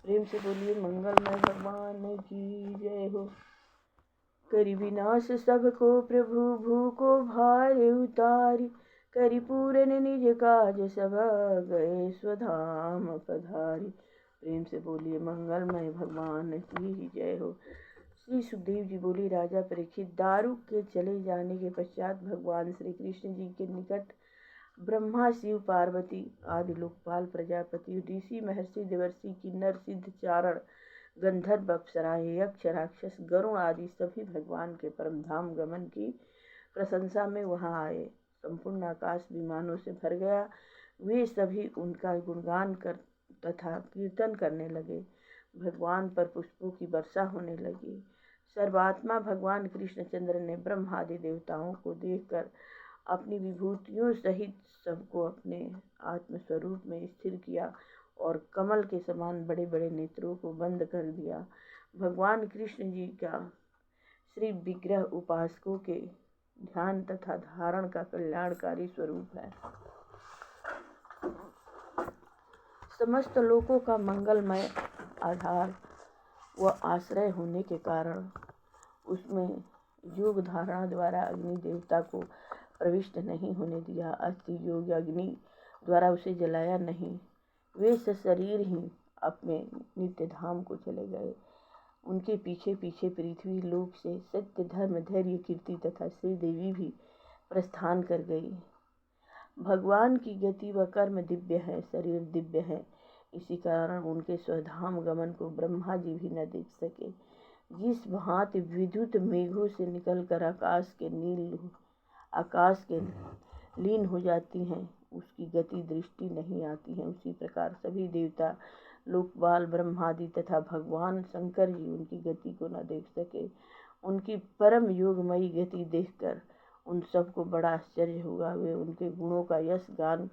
प्रेम से बोलिए मंगलमय भगवान की जय हो। करि विनाश सबको प्रभु भूको भार उतारी, करि पूरन निज काज सब गए स्वधाम पधारी। प्रेम से बोलिए मंगलमय भगवान की जय हो। श्री सुखदेव जी बोले, राजा परीक्षित, दारुक के चले जाने के पश्चात भगवान श्री कृष्ण जी के निकट ब्रह्मा, शिव, पार्वती आदि लोकपाल, प्रजापति, ऋषि, महर्षि, देवर्षि, किन्नर, सिद्ध, चारण, गंधर्व, अप्सराएं, यक्ष, राक्षस, गरुण आदि सभी भगवान के परम धाम गमन की प्रशंसा में वहां आए। संपूर्ण आकाश विमानों से भर गया। वे सभी उनका गुणगान कर तथा कीर्तन करने लगे। भगवान पर पुष्पों की वर्षा होने लगी। सर्वात्मा भगवान कृष्णचंद्र ने ब्रह्मादि देवताओं को देखकर अपनी विभूतियों सहित सबको अपने आत्मस्वरूप में स्थिर किया और कमल के समान बड़े बड़े नेत्रों को बंद कर दिया। भगवान कृष्ण जी का श्री विग्रह उपासकों के ध्यान तथा धारण का कल्याणकारी स्वरूप है। समस्त लोकों का मंगलमय आधार व आश्रय होने के कारण उसमें योग धारणा द्वारा अग्नि देवता को प्रविष्ट नहीं होने दिया। अस्थि योग अग्नि द्वारा उसे जलाया नहीं। वे सशरीर ही अपने नित्य धाम को चले गए। उनके पीछे पीछे पृथ्वी लोक से सत्य, धर्म, धैर्य, कीर्ति तथा श्री देवी भी प्रस्थान कर गई। भगवान की गति व कर्म दिव्य है, शरीर दिव्य है। इसी कारण उनके स्वधाम गमन को ब्रह्मा जी भी न देख सके। जिस भांति विद्युत मेघों से निकलकर आकाश के लीन हो जाती हैं, उसकी गति दृष्टि नहीं आती है, उसी प्रकार सभी देवता, लोकपाल, ब्रह्मादि तथा भगवान शंकर जी उनकी गति को न देख सके। उनकी परम योगमयी गति देखकर उन सबको बड़ा आश्चर्य हुआ। वे उनके गुणों का यश गान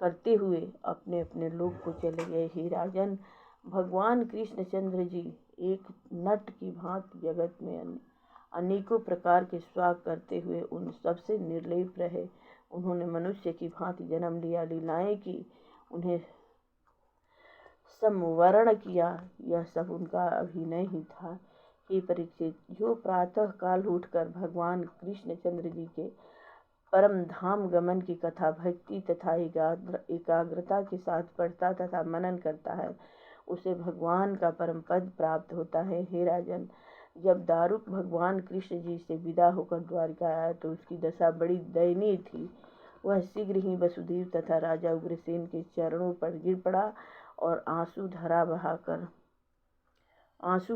करते हुए अपने अपने लोक को चले गए। हे राजन, भगवान कृष्णचंद्र जी एक नट की भांति जगत में अनेकों प्रकार के स्वाग करते हुए उन सबसे निर्लेप रहे। उन्होंने मनुष्य की भांति जन्म लिया, लीलाएं की, उन्हें संवरण किया, यह सब उनका अभिनय ही था। हे परीक्षित, जो प्रातः काल उठकर भगवान कृष्णचंद्र जी के परम धाम गमन की कथा भक्ति तथा एकाग्रता के साथ पढ़ता तथा मनन करता है, उसे भगवान का परम पद प्राप्त होता है। हे राजन, जब दारुक भगवान कृष्ण जी से विदा होकर द्वारिका आया तो उसकी दशा बड़ी दयनीय थी। वह शीघ्र ही वसुदेव तथा राजा उग्रसेन के चरणों पर गिर पड़ा और आंसू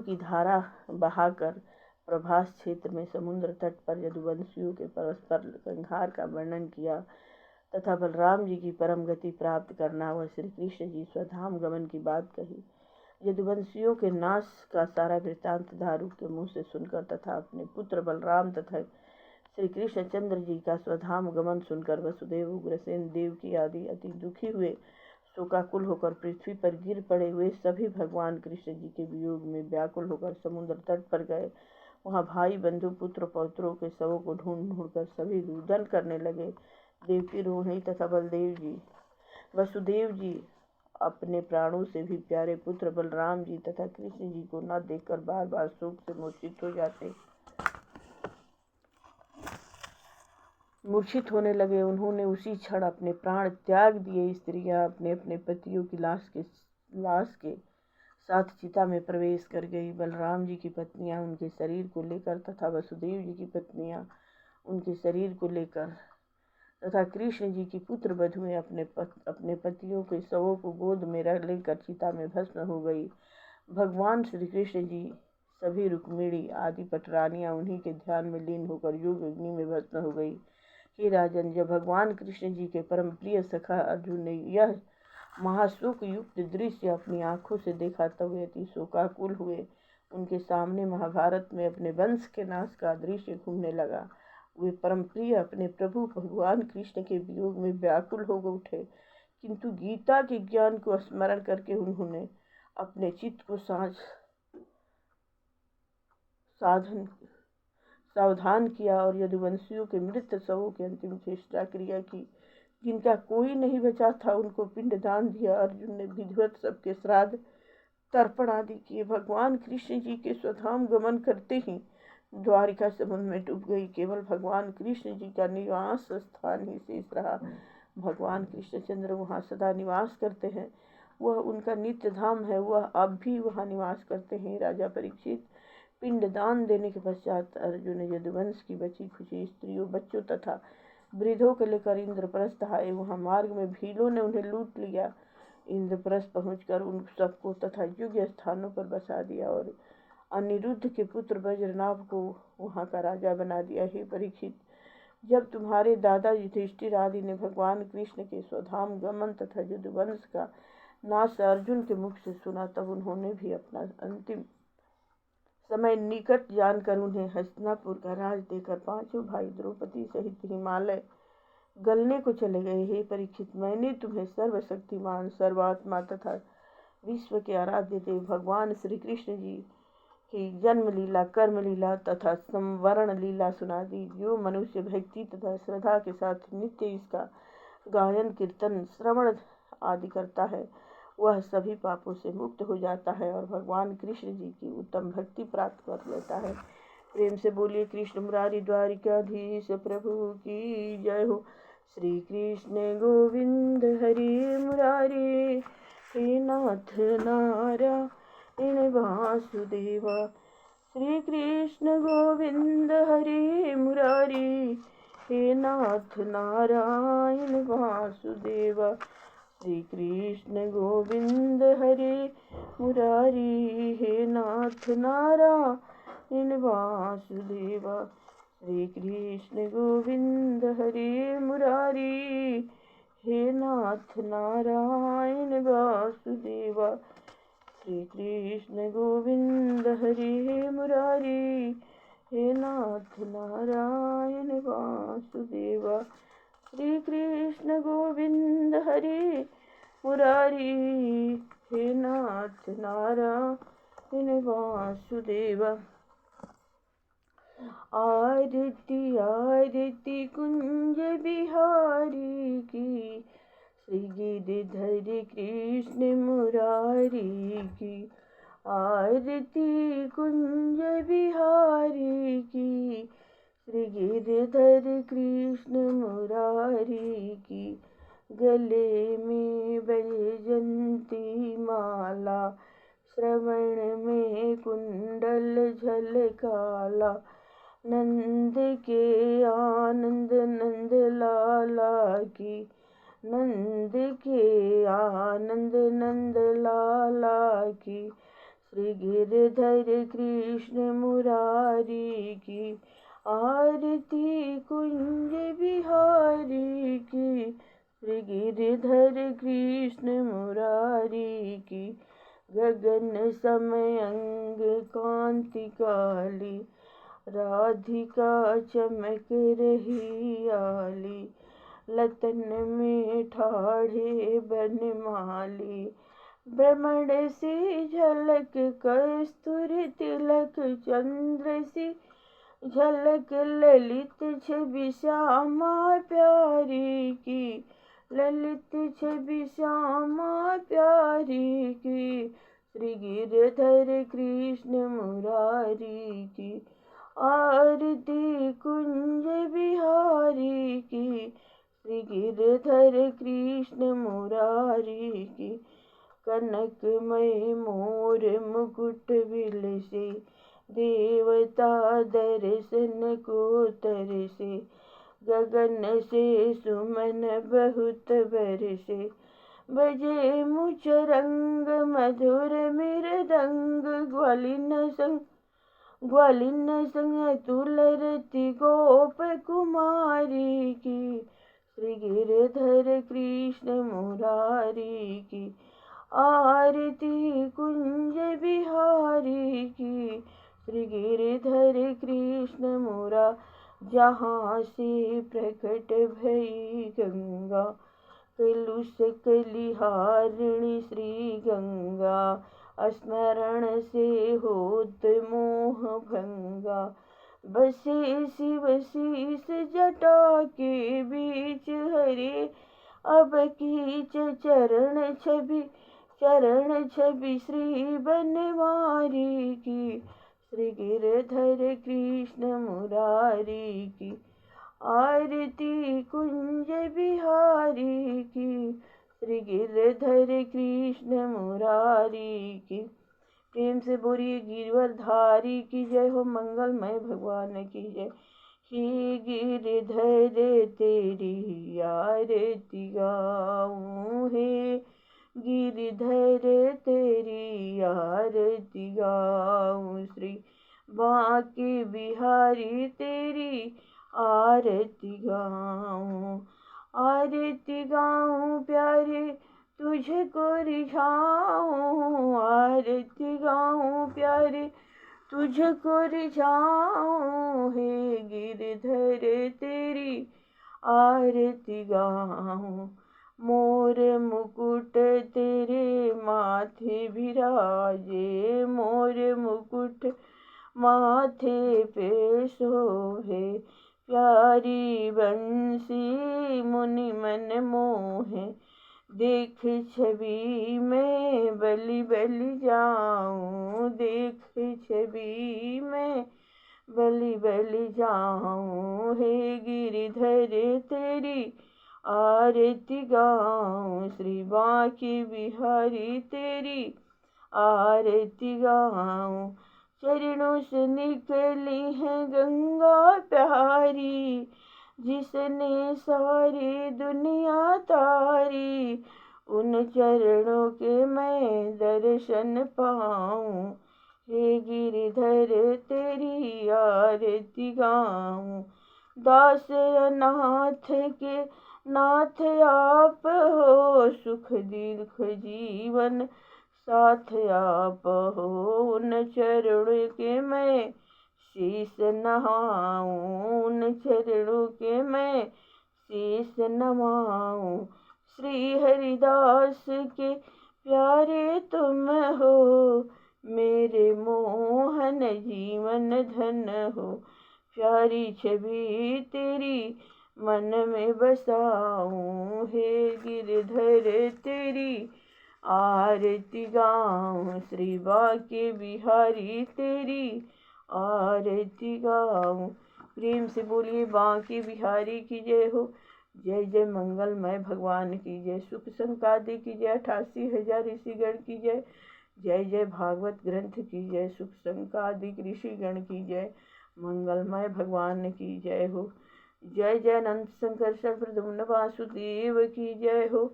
की धारा बहाकर प्रभास क्षेत्र में समुद्र तट पर यदुवंशियों के परस्पर संहार का वर्णन किया तथा बलराम जी की परम गति प्राप्त करना व श्री कृष्ण जी स्वधाम गमन की बात कही। यदुवंशियों के नाश का सारा वृत्तांत दारुक के मुँह से सुनकर तथा अपने पुत्र बलराम तथा श्री कृष्णचंद्र जी का स्वधाम गमन सुनकर वसुदेव, उग्रसेन, देवकी आदि अति दुखी हुए शोकाकुल होकर पृथ्वी पर गिर पड़े। वे सभी भगवान कृष्ण जी के वियोग में व्याकुल होकर समुद्र तट पर गए। वहाँ भाई, बंधु, पुत्र, पौत्रों के शवों को ढूंढ ढूंढकर सभी रुदन करने लगे। देवकी, रोहिणी तथा बलदेव जी, वसुदेव जी अपने प्राणों से भी प्यारे पुत्र बलराम जी तथा कृष्ण जी को न देखकर बार बार शोक से मूर्छित होने लगे। उन्होंने उसी क्षण अपने प्राण त्याग दिए। स्त्रियां अपने अपने पतियों की लाश के साथ चिता में प्रवेश कर गई। बलराम जी की पत्नियां उनके शरीर को लेकर तथा वसुदेव जी की पत्नियां उनके शरीर को लेकर तथा कृष्ण जी की पुत्र वधुएं अपने पतियों के शवों को गोद में लेकर चिता में भस्म हो गई। भगवान श्री कृष्ण जी सभी रुक्मिणी आदि पटरानियां उन्हीं के ध्यान में लीन होकर योग अग्नि में भस्म हो गई। हे राजन, जब भगवान कृष्ण जी के परम प्रिय सखा अर्जुन ने यह महाशोक युक्त दृश्य अपनी आंखों से देखा तब वे अति शोकाकुल हुए। उनके सामने महाभारत में अपने वंश के नाश का दृश्य घूमने लगा। वे परम प्रिय अपने प्रभु भगवान कृष्ण के वियोग में व्याकुल हो उठे, किंतु गीता के ज्ञान को स्मरण करके उन्होंने अपने चित्त को सावधान किया और यदुवंशियों के मृत शवों की अंतिम चेष्टा क्रिया की। जिनका कोई नहीं बचा था उनको पिंडदान दिया। अर्जुन ने विधिवत सबके श्राद्ध तर्पण आदि किए। भगवान कृष्ण जी के स्वधाम गमन करते ही द्वारिका समुद्र में डूब गई। केवल भगवान कृष्ण जी का निवास स्थान ही शेष रहा। भगवान कृष्णचंद्र वहाँ सदा निवास करते हैं, वह उनका नित्य धाम है, वह अब भी वहाँ निवास करते हैं। राजा परीक्षित, पिंडदान देने के पश्चात अर्जुन यदुवंश की बची खुची स्त्रियों, बच्चों तथा वृद्धों को लेकर इंद्रप्रस्थ आए। वहाँ मार्ग में भीलों ने उन्हें लूट लिया। इंद्रप्रस्थ पहुंचकर उन सबको तथा योग्य स्थानों पर बसा दिया और अनिरुद्ध के पुत्र वज्रनाभ को वहाँ का राजा बना दिया। हे परीक्षित, जब तुम्हारे दादा युधिष्ठिर आदि ने भगवान कृष्ण के स्वधाम गमन तथा यदुवंश का नाश अर्जुन के मुख से सुना, तब उन्होंने भी अपना अंतिम समय निकट जानकर उन्हें हस्तिनापुर का राज देकर पांचों भाई द्रौपदी सहित हिमालय गलने को चले गए। हे परीक्षित, मैंने तुम्हें सर्वशक्तिमान, सर्वात्मा तथा विश्व के आराध्य देव भगवान श्री कृष्ण जी की जन्म लीला, कर्म लीला तथा संवरण लीला सुना दी। जो मनुष्य भक्ति तथा श्रद्धा के साथ नित्य इसका गायन, कीर्तन, श्रवण आदि करता है, वह सभी पापों से मुक्त हो जाता है और भगवान कृष्ण जी की उत्तम भक्ति प्राप्त कर लेता है। प्रेम से बोलिए कृष्ण मुरारी द्वारिकाधीश प्रभु की जय हो। श्री कृष्ण गोविंद हरि मुरारी, हे नाथ नारायण वासुदेव। श्री कृष्ण गोविंद हरि मुरारी, हे नाथ नारायण वासुदेव। श्री कृष्ण गोविंद हरि मुरारी, हे नाथ नारायण वासुदेव। श्री कृष्ण गोविंद हरि मुरारी, हे नाथ नारायण वासुदेव। श्री कृष्ण गोविंद हरि मुरारी, हे नाथ नारायण वासुदेव। श्री कृष्ण गोविंद हरि मुरारी, हे नाथ नारायण वासुदेव। आरती आरती कुंज बिहारी की, श्री गिरधर कृष्ण मुरारी की। आरती कुंज बिहारी की, श्री गिरधर कृष्ण मुरारी की। गले में बैजंती माला, श्रवण में कुंडल झलकाला। नंद के आनंद नंद लाला की, नंद के आनंद नंद लाला की। श्री गिरधर कृष्ण मुरारी की। आरती कुंज बिहारी की, श्री गिरधर कृष्ण मुरारी की। गगन समय अंग कांति काली, राधिका चमक रही आली। लतन में ठाढ़े बनमाली, भ्रमण से झलक कस्तूरी तिलक। चंद्र सी झलक ललित छवि श्यामा प्यारी की, ललित छवि श्यामा प्यारी की। श्री गिरधर कृष्ण मुरारी की। आरती कुंज बिहारी की, श्री गिरधर कृष्ण मुरारी की। कनकमय मोर मुकुट विलसे, देवता दर्शन को तरसे। गगन से सुमन बहुत बरसे, बजे मुचरंग मधुर मृदंग। ग्वालिन संग तुलरती गोप कुमारी की, श्री गिरधर कृष्ण मुरारी की। आरती कुंज बिहारी की, श्री गिरधर कृष्ण मुरारी। जहाँ से प्रकट भई गंगा, कलुष कलिहारिणी श्री गंगा। स्मरण से होत मोह भंगा, बसे शिव शीस जटा के बीच हरे। अब कीच चरण छवि चरण छवि श्री बनवारी की, श्री गिरधर कृष्ण मुरारी की। आरती कुंज बिहारी की, श्री गिरधर कृष्ण मुरारी की। प्रेम से बोलिए गिरवरधारी की जय हो, मंगलमय भगवान की जय। हे गिरधर तेरी आरती गाऊं, हे गिरधर तेरी आरती गाऊं, श्री बांके बिहारी तेरी आरती गाऊं। आरती गाऊं प्यारे तुझको रिझाऊं, आरती गाऊं प्यारे तुझको रिझाऊं, हे गिरधर तेरी आरती गाऊं। मोर मुकुट तेरे माथे बिराजे, मोर मुकुट माथे पे शोभे। प्यारी बंसी मुनि मन मोहे, देख छवि में बलि बलि जाऊं, देख छवि में बलि बलि जाऊं, हे गिरधर तेरी आरती गाऊं, श्री बांके बिहारी तेरी आरती गाऊं। चरणों से निकली है गंगा प्यारी, जिसने सारी दुनिया तारी, उन चरणों के मैं दर्शन पाऊं, हे गिरधर तेरी आरती गाऊं। दास अनाथ के नाथ आप हो, सुख दीर्घ जीवन साथ आप हो, उन चरणों के मैं शीश नवाऊं, उन चरणों के मैं शीश नवाऊं। श्री हरिदास के प्यारे तुम हो, मेरे मोहन जीवन धन हो। प्यारी छवि तेरी मन में बसाऊं, हे गिरधर तेरी आरती गाऊं, श्री बांके बिहारी तेरी आरती गाऊं। प्रेम से बोलिए बांके बिहारी की जय हो। जय जय मंगलमय भगवान की जय। सुख संकादि की जय। 88,000 ऋषिगण की जय। जय जय भागवत ग्रंथ की जय। सुख संकादिक ऋषिगण की जय। मंगलमय भगवान की जय हो। जय जय अनंत संकर्षण प्रद्युम्न वासुदेव की जय हो।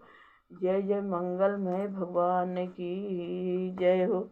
जय जय मंगलमय भगवान की जय हो।